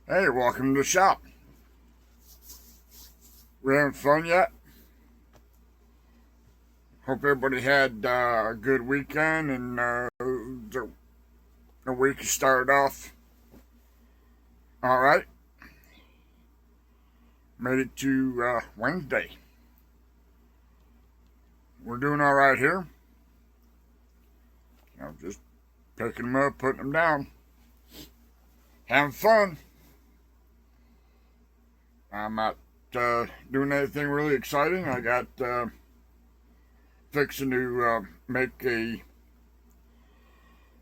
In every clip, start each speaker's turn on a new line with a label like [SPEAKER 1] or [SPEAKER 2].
[SPEAKER 1] Hey, welcome to the shop. We having fun yet? Hope everybody had a good weekend and the week started off all right. Made it to Wednesday. We're doing all right here. Just picking them up, putting them down, having fun. I'm not doing anything really exciting. I got fixing to make a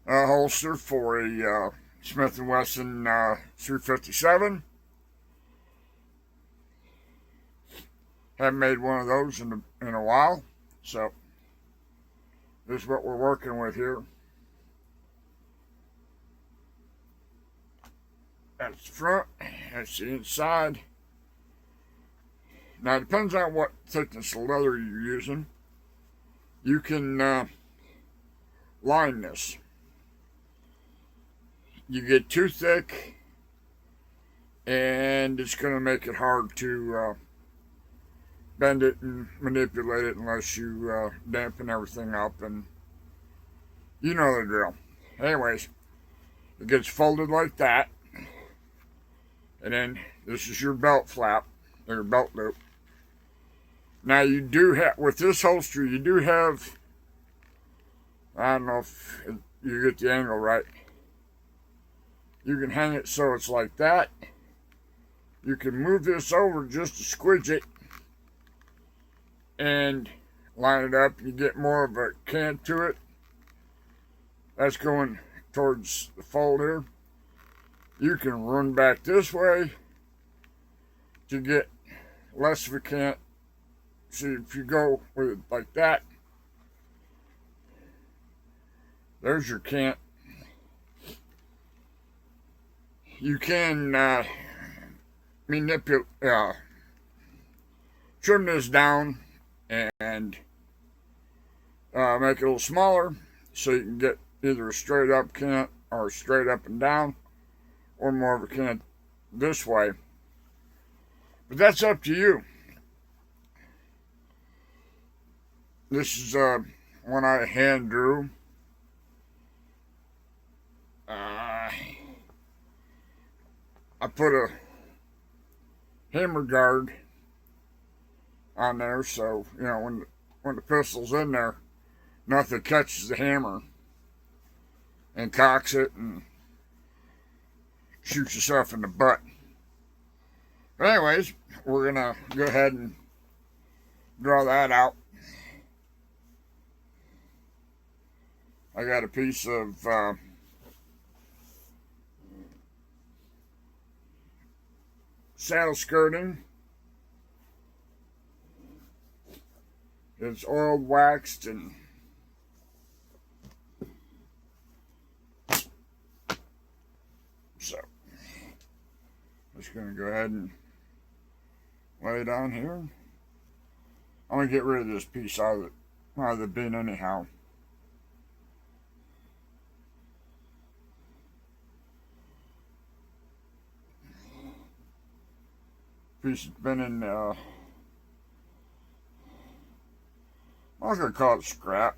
[SPEAKER 1] holster for a Smith Wesson 357. Haven't made one of those in a while, so this is what we're working with here. That's the front. That's the inside. Now, it depends on what thickness of leather you're using. You can line this. You get too thick, and it's going to make it hard to bend it and manipulate it unless you dampen everything up, and you know the drill. Anyways, it gets folded like that, and then this is your belt flap, or your belt loop. Now you do have, with this holster, you do have, I don't know if you get the angle right. You can hang it so it's like that. You can move this over just to squidge it and line it up. You get more of a cant to it. That's going towards the fold here. You can run back this way to get less of a cant. See, if you go with it like that, there's your cant. You can manipulate, trim this down and make it a little smaller so you can get either a straight up cant or straight up and down, or more of a cant this way. But that's up to you. This is one I hand drew. I put a hammer guard on there, so you know when the pistol's in there, nothing catches the hammer and cocks it and shoots yourself in the butt. But anyways, we're gonna go ahead and draw that out. I got a piece of saddle skirting. It's oiled, waxed, and so I'm just going to go ahead and lay it on here. I'm going to get rid of this piece out of the bin anyhow. Piece has been in, I'm not going to call it scrap.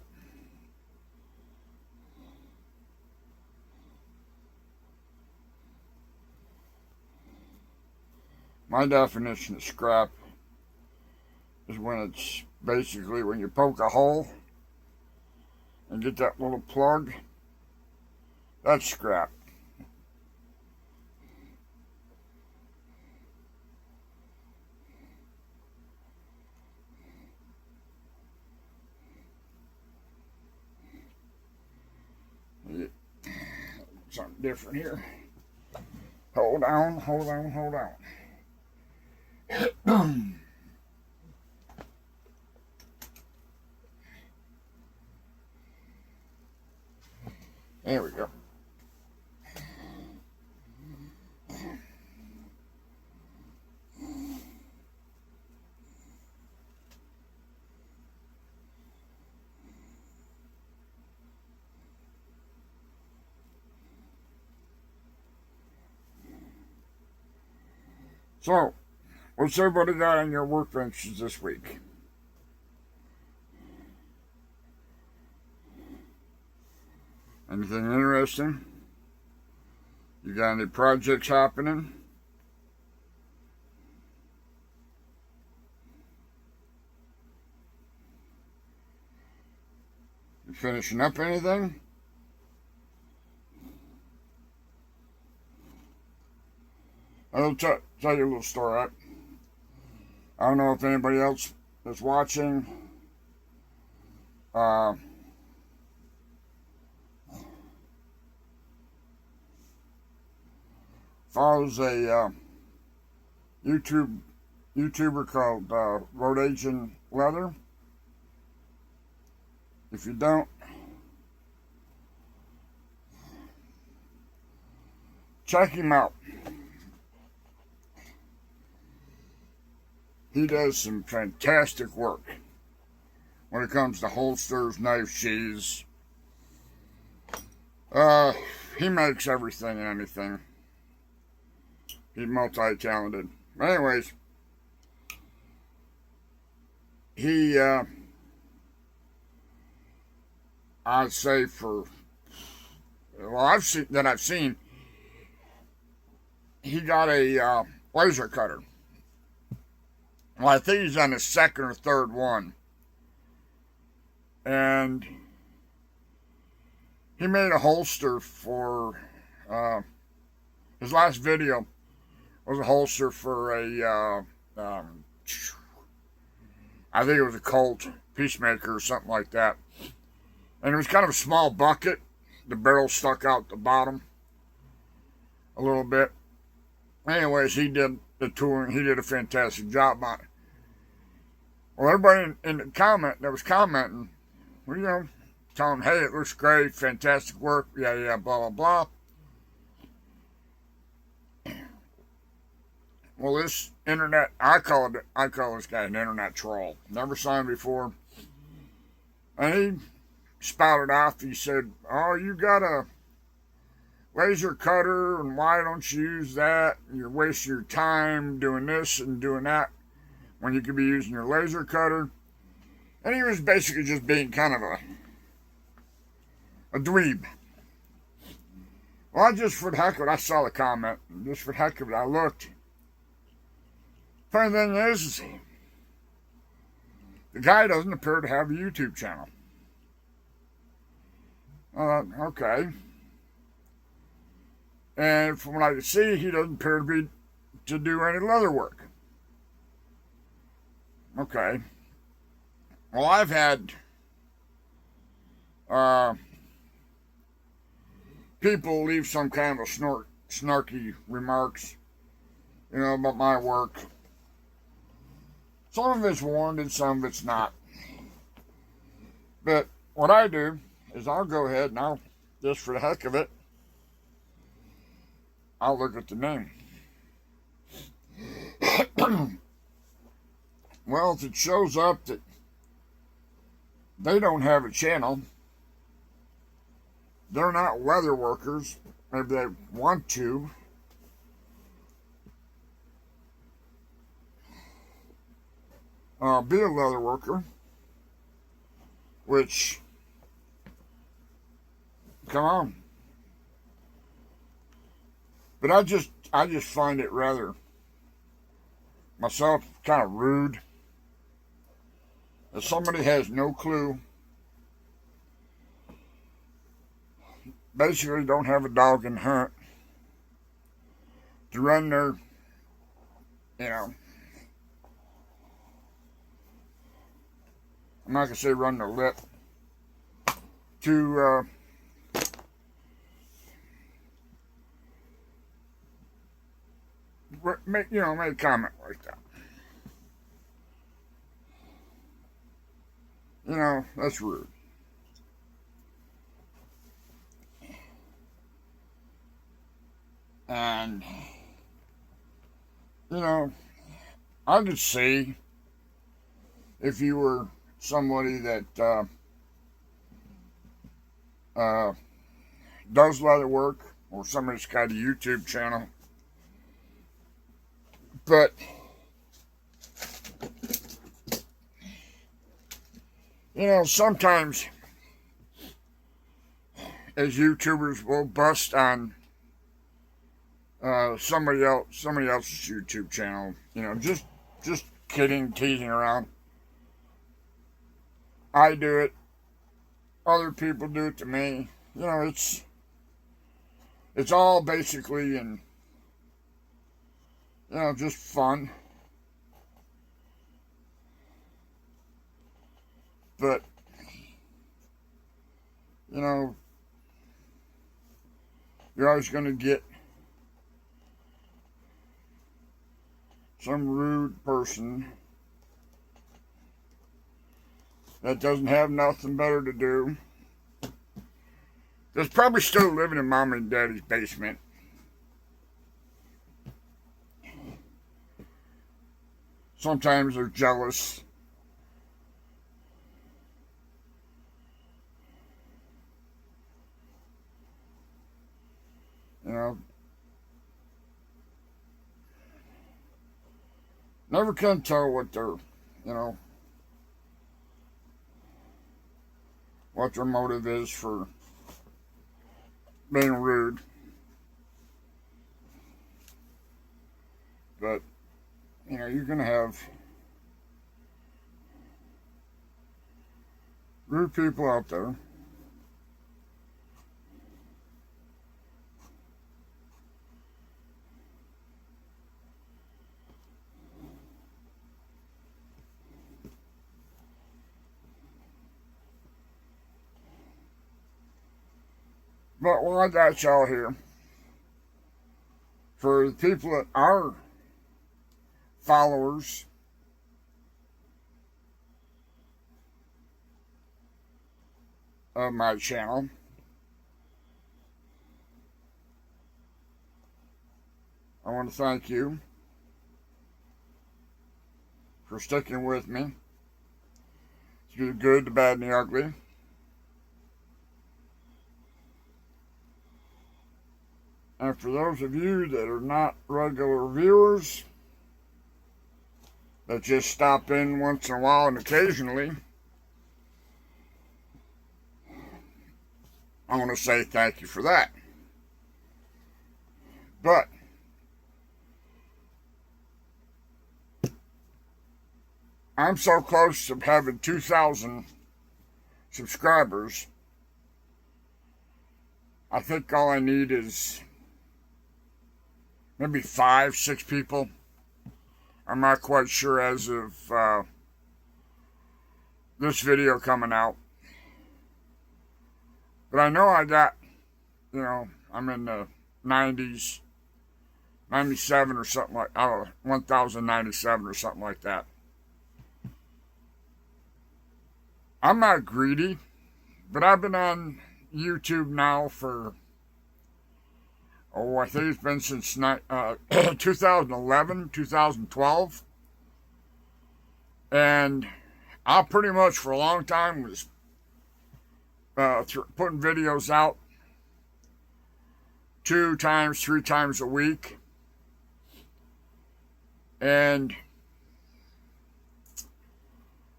[SPEAKER 1] My definition of scrap is when it's basically when you poke a hole and get that little plug. That's scrap. Something different here. Hold on. There we go. So, what's everybody got on your workbenches this week? Anything interesting? You got any projects happening? You finishing up anything? I'll tell you a little story. I don't know if anybody else is watching. Follows a YouTuber called Rhodesian Leather. If you don't, check him out. He does some fantastic work when it comes to holsters, knife sheaths. He makes everything and anything. He's multi-talented. Anyways, he, I'd say I've seen, he got a laser cutter. Well, I think he's on his second or third one. And he made a holster for, his last video was a holster for I think it was a Colt Peacemaker or something like that. And it was kind of a small bucket. The barrel stuck out the bottom a little bit. Anyways, he did the touring. He did a fantastic job on it. Well, everybody in the comment that was commenting, well, telling him, hey, it looks great, fantastic work, yeah, blah, blah, blah. Well, this internet, I call this guy an internet troll. Never saw him before. And he spouted off. He said, oh, you got a laser cutter, and why don't you use that? You're wasting your time doing this and doing that when you could be using your laser cutter. And he was basically just being kind of a dweeb. Well, just for the heck of it, I saw the comment. And just for the heck of it, I looked. Funny thing is, the guy doesn't appear to have a YouTube channel. Okay. And from what I can see, he doesn't appear to do any leather work. Okay. Well, I've had people leave some kind of snarky remarks, about my work. Some of it's warranted, some of it's not. But what I do is I'll go ahead and I'll, just for the heck of it, I'll look at the name. Well, if it shows up that they don't have a channel, they're not leather workers, maybe they want to, be a leather worker, which, come on. But I just find it rather, myself, kind of rude. If somebody has no clue, basically don't have a dog in the hunt, to run their, I'm not going to say run their lip, to make a comment like that. That's rude. And, I could see if you were somebody that does leather work, or somebody that's got a YouTube channel, But, you know, sometimes as YouTubers will bust on somebody else's YouTube channel, you know, just kidding, teasing around. I do it. Other people do it to me. You know, it's all basically in, you know, just fun. But, you know, you're always going to get some rude person that doesn't have nothing better to do. That's probably still living in mom and daddy's basement. Sometimes they're jealous. You know, never can tell what their, you know, what their motive is for being rude. But, you know, you're going to have rude people out there. But while I got y'all here, for the people that are followers of my channel, I want to thank you for sticking with me through the good, the bad, and the ugly. And for those of you that are not regular viewers, that just stop in once in a while and occasionally, I want to say thank you for that. But I'm so close to having 2,000 subscribers. I think all I need is maybe 5, 6 people. I'm not quite sure as of this video coming out. But I know I got, you know, I'm in the 90s, 97 or something like, I don't know, 1,097 or something like that. I'm not greedy, but I've been on YouTube now for, I think it's been since 2011, 2012. And I pretty much for a long time was putting videos out 2 times, 3 times a week. And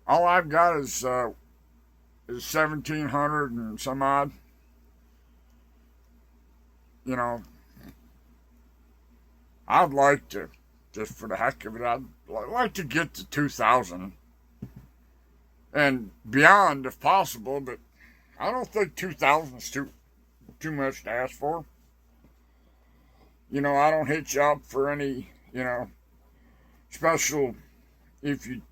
[SPEAKER 1] all I've got is 1,700 and some odd. You know, I'd like to, just for the heck of it, I'd like to get to 2,000 and beyond if possible, but I don't think 2,000 is too much to ask for. You know, I don't hit you up for any, you know, special. If you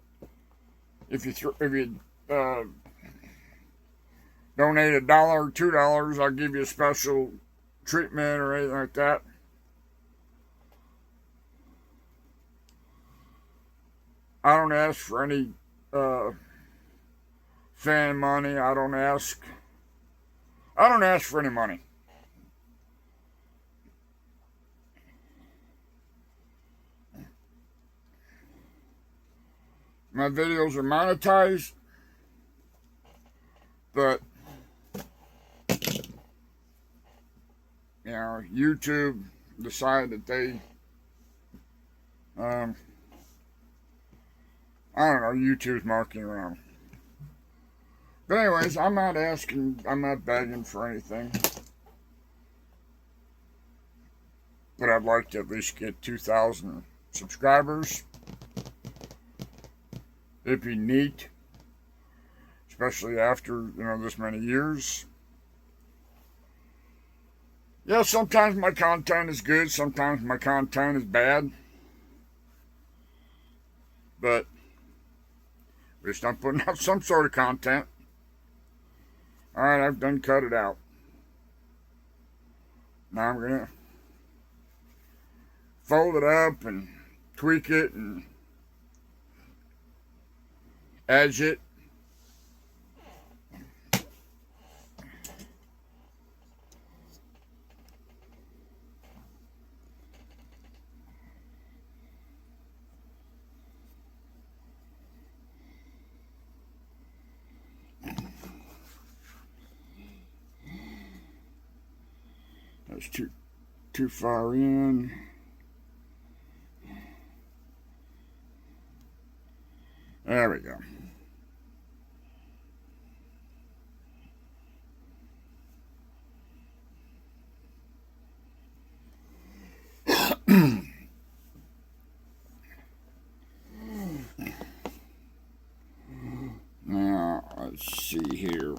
[SPEAKER 1] donate $1 or $2, I'll give you a special treatment or anything like that. I don't ask for any fan money. I don't ask for any money. My videos are monetized, but you know, YouTube decided that they I don't know, YouTube's marketing around. But anyways, I'm not begging for anything. But I'd like to at least get 2,000 subscribers. It'd be neat. Especially after, this many years. Yeah, sometimes my content is good, sometimes my content is bad. But at least I'm putting out some sort of content. Alright, I've done cut it out. Now I'm gonna fold it up and tweak it and edge it. That's too far in. There we go. Now, let's see here.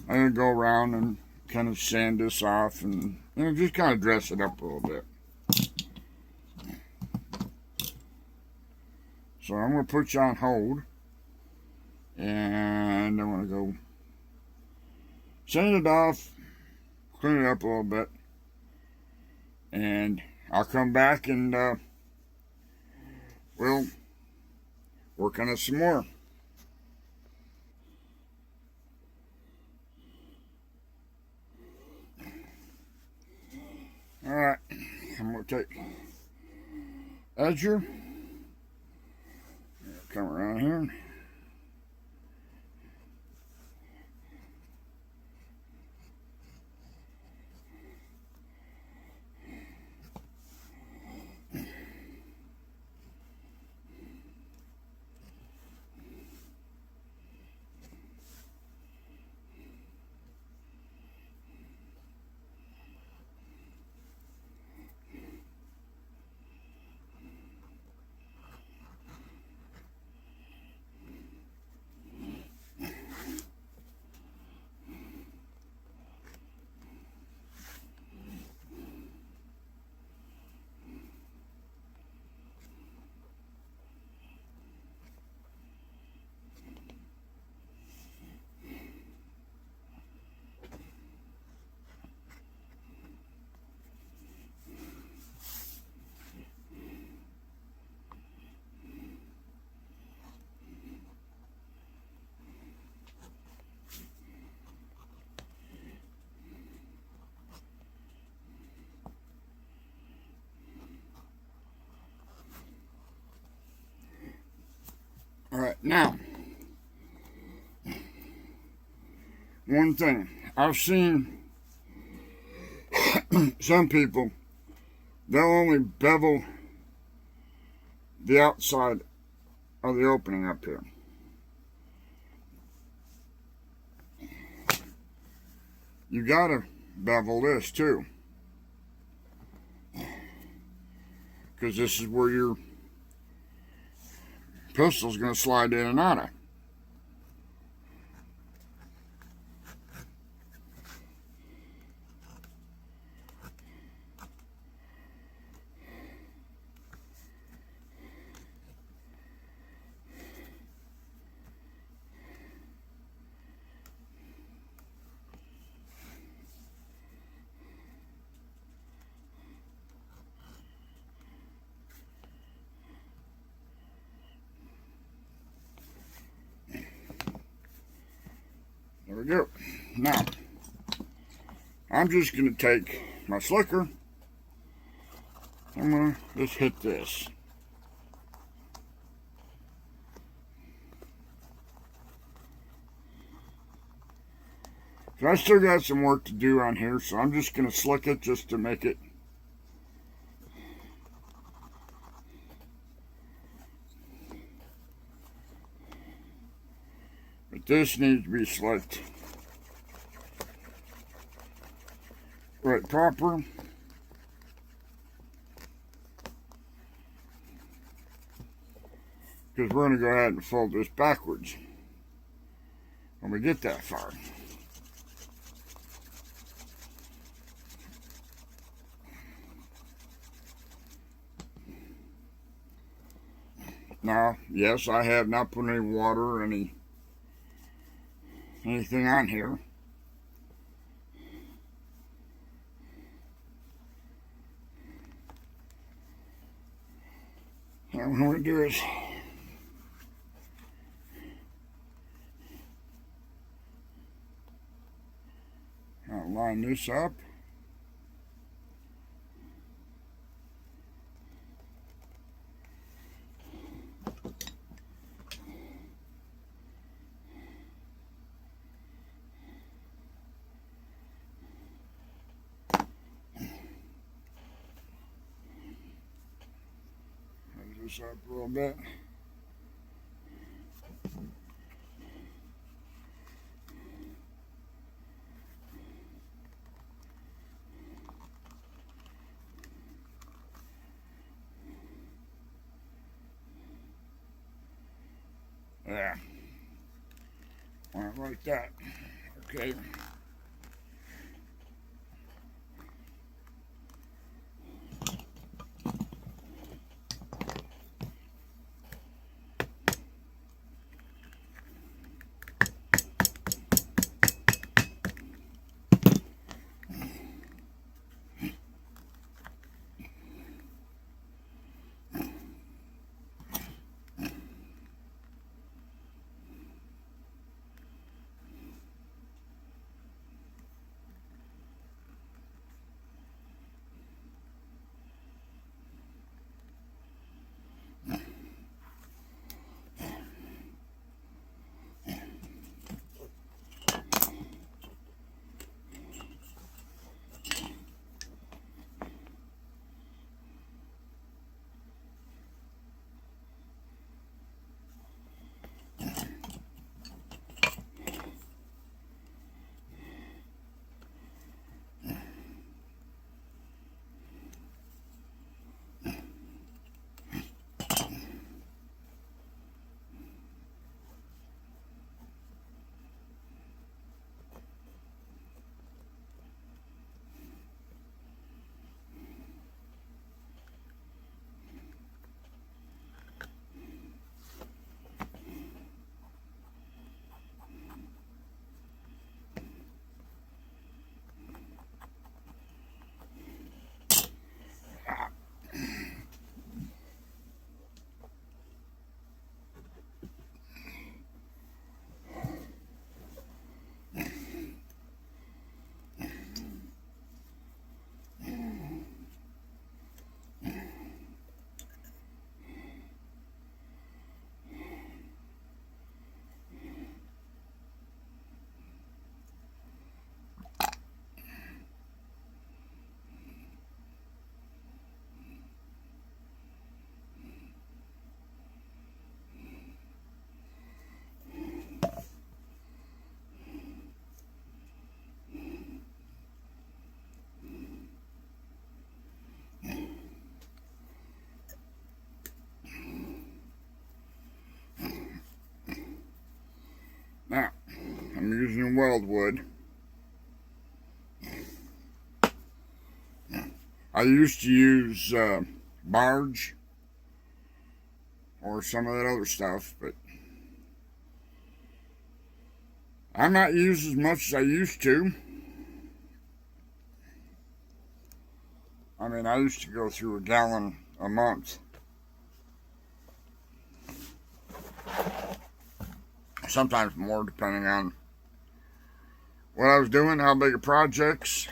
[SPEAKER 1] I'm going to go around and kind of sand this off and just kind of dress it up a little bit. So I'm going to put you on hold. And I'm going to go sand it off, clean it up a little bit. And I'll come back and we'll work on it some more. Alright, I'm going to take edger, come around here. Alright, now, one thing, I've seen some people, they'll only bevel the outside of the opening up here. You gotta bevel this too, because this is where your pistol's going to slide in and out of. There we go. Now, I'm just going to take my slicker. I'm going to just hit this. So I still got some work to do on here, so I'm just going to slick it just to make it but this needs to be slicked right proper. Because we're going to go ahead and fold this backwards when we get that far. Now, yes, I have not put any water or anything on here. And what we do is I'll line this up. Raise this up a little bit. Yeah, like that. Okay. Now, I'm using weldwood. I used to use barge or some of that other stuff, but I'm not using as much as I used to. I mean, I used to go through a gallon a month. Sometimes more, depending on what I was doing, how big of projects.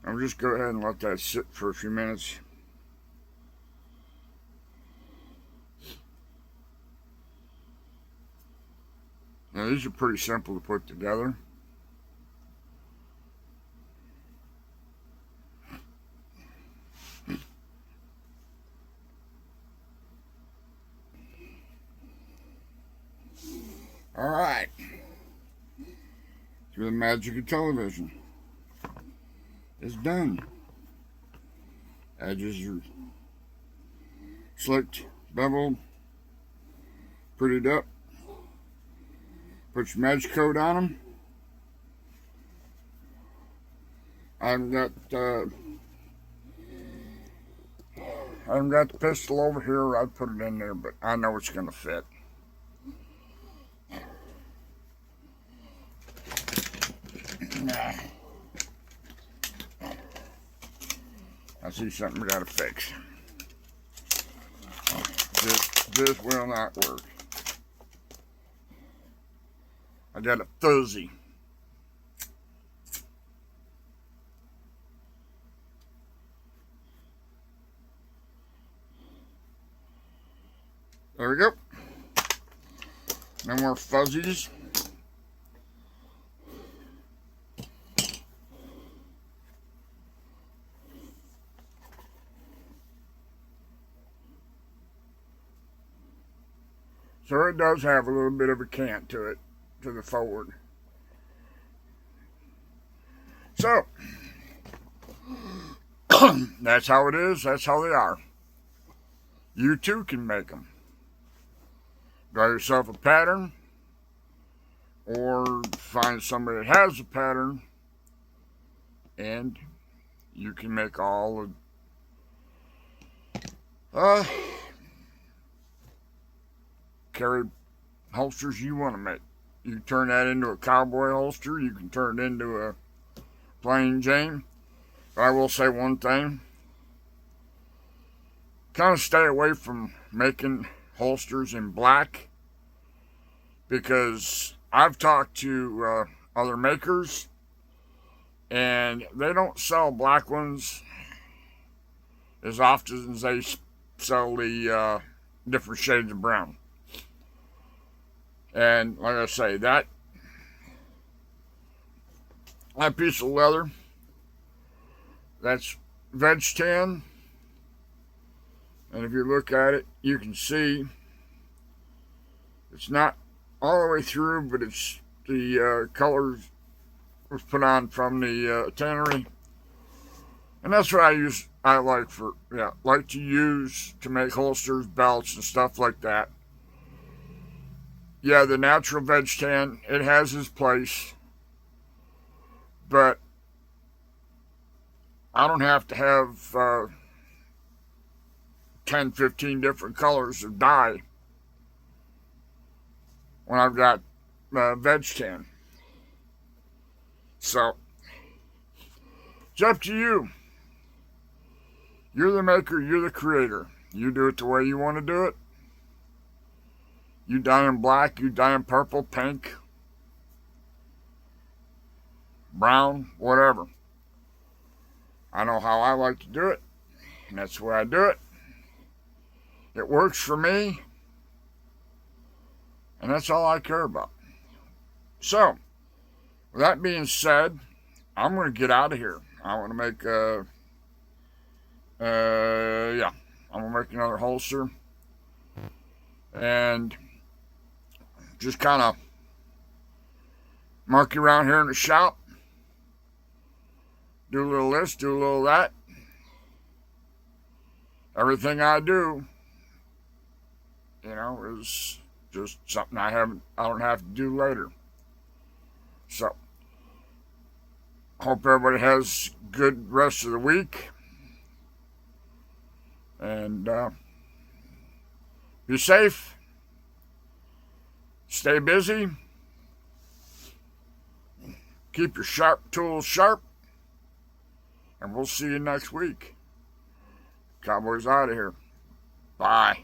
[SPEAKER 1] I'll just go ahead and let that sit for a few minutes. Now these are pretty simple to put together. Alright. Through the magic of television. It's done. Edges are slicked, beveled, prettied up. Put your magic coat on them. I haven't got the pistol over here. I'd put it in there, but I know it's going to fit. I see something we gotta fix. This will not work. I got a fuzzy. There we go. No more fuzzies. So it does have a little bit of a cant to it, to the forward. So, that's how it is, that's how they are. You too can make them. Draw yourself a pattern, or find somebody that has a pattern, and you can make all of carry holsters you want to make. You can turn that into a cowboy holster. You can turn it into a plain Jane. But I will say one thing. Kind of stay away from making holsters in black, because I've talked to other makers and they don't sell black ones as often as they sell the different shades of brown. And like I say, that piece of leather, that's veg tan. And if you look at it, you can see it's not all the way through, but it's the color was put on from the tannery. And that's what I like to use to make holsters, belts, and stuff like that. Yeah, the natural veg tan, it has its place, but I don't have to have 10, 15 different colors of dye when I've got veg tan. So, it's up to you. You're the maker, you're the creator. You do it the way you want to do it. You dye in black, you dye in purple, pink, brown, whatever. I know how I like to do it, and that's the way I do it. It works for me, and that's all I care about. So, with that being said, I'm going to get out of here. I want to make I'm going to make another holster. And just kind of monkey around here in the shop. Do a little this, do a little that. Everything I do, is just something I don't have to do later. So, hope everybody has a good rest of the week. And be safe. Stay busy. Keep your sharp tools sharp. And we'll see you next week. Cowboys out of here. Bye.